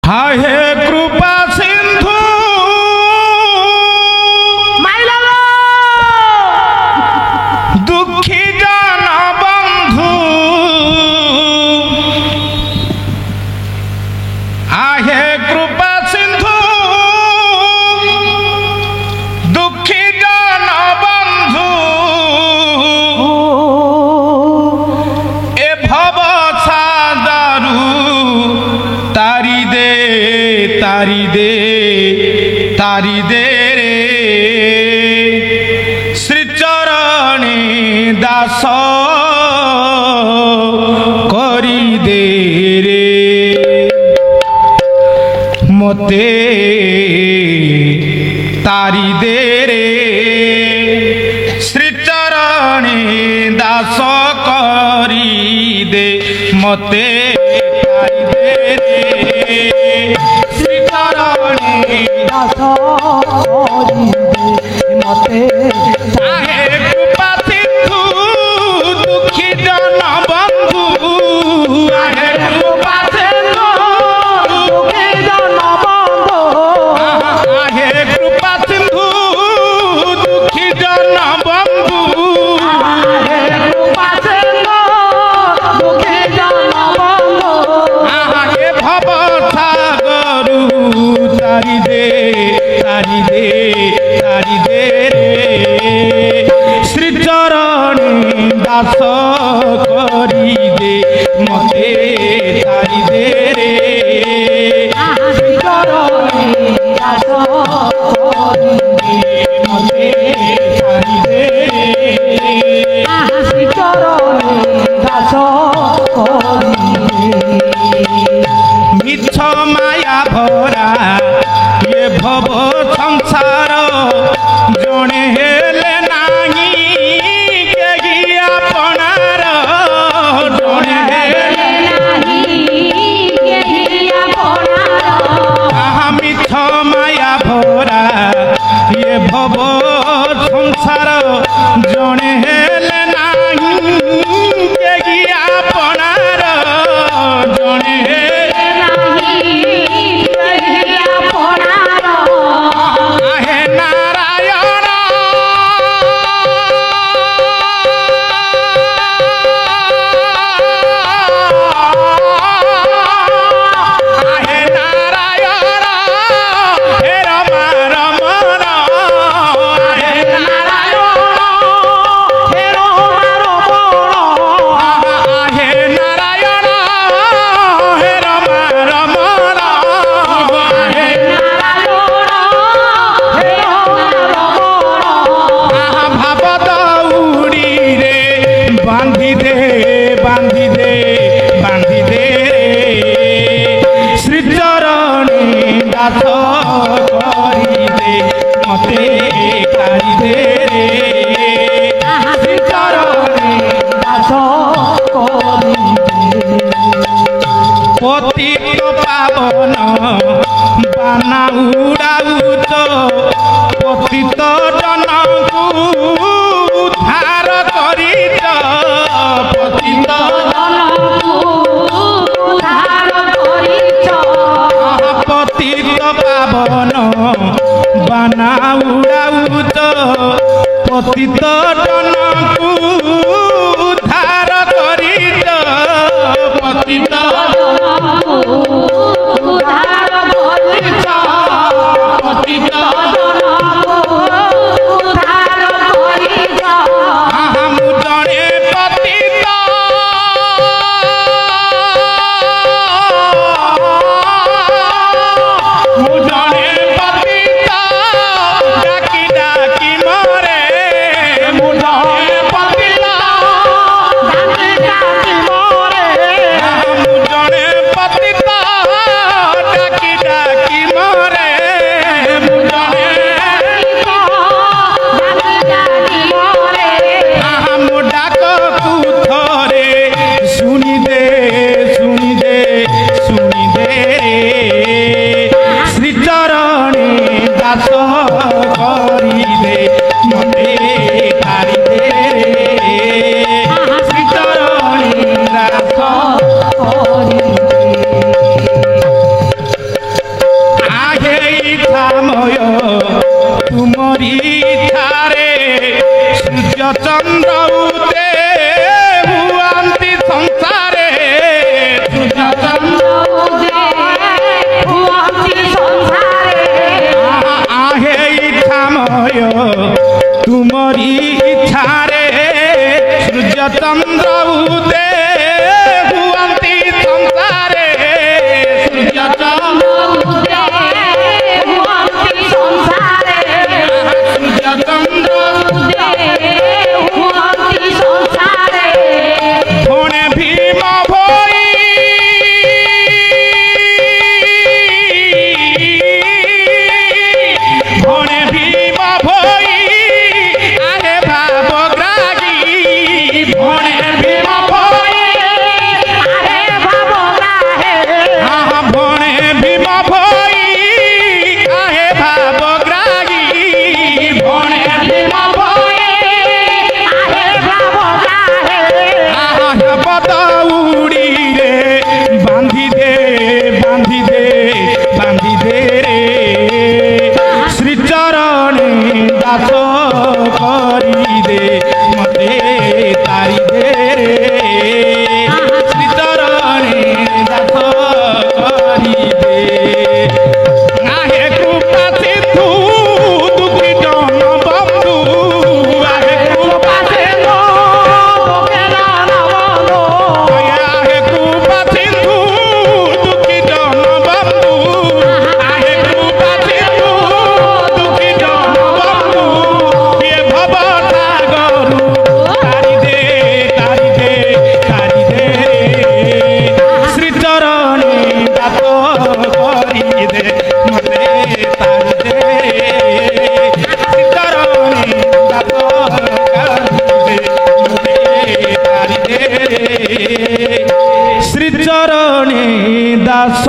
हाय कृपा सिंधु दुखी जन बंधु आहे कृपा सिंधु दुखी जन बंधु ए भव सादरु तारी दे रे श्री चरणी दास करी दे रे मते तारी दे रे श्री चरणी दास करी दे मते तारी दे रे दास मते आहे कृपा सिंधु दुखी जन बंधु आहे कृपा सिंधु दुखी जन बंधु आहे कृपा सिंधु दुखी जन बंधु आहे कृपा सिंधु दुखी जन बंधु आहे भव सागरु तारी दे रे श्री चरणी दास करी दे मते तारी दे रे श्री चरणी दास करी दे मते तारी दे रे श्री चरणी दास करी मिछ माया भरा ये भव संसार जणे हेले नाही केही आपणार जणे हेले आहा मिछ माया भरा ये भव संसार जणे हेले नाही केही आपणार जणे आहे नारायण आहे नारायण हे रमा रमण आहे नारायण हे आहे नारायण हे रमा रमण आहे भाव दौड़ी रे बांधी दे रे श्री चरणी दास करी दे मते तारी दे रे श्री चरणी दास करी पतित पावन बाना उड़ाउच पतित जनकु उद्धार करिच पतित पतित पावन बाना उड़ाउच पतित जनकु उद्धार करिच पतित पतित हम जणे पतित मु जणे पतित डाकी डाकी मरे मु जणे पतित डाकी डाकी मरे मु শ্রীচরণে দাস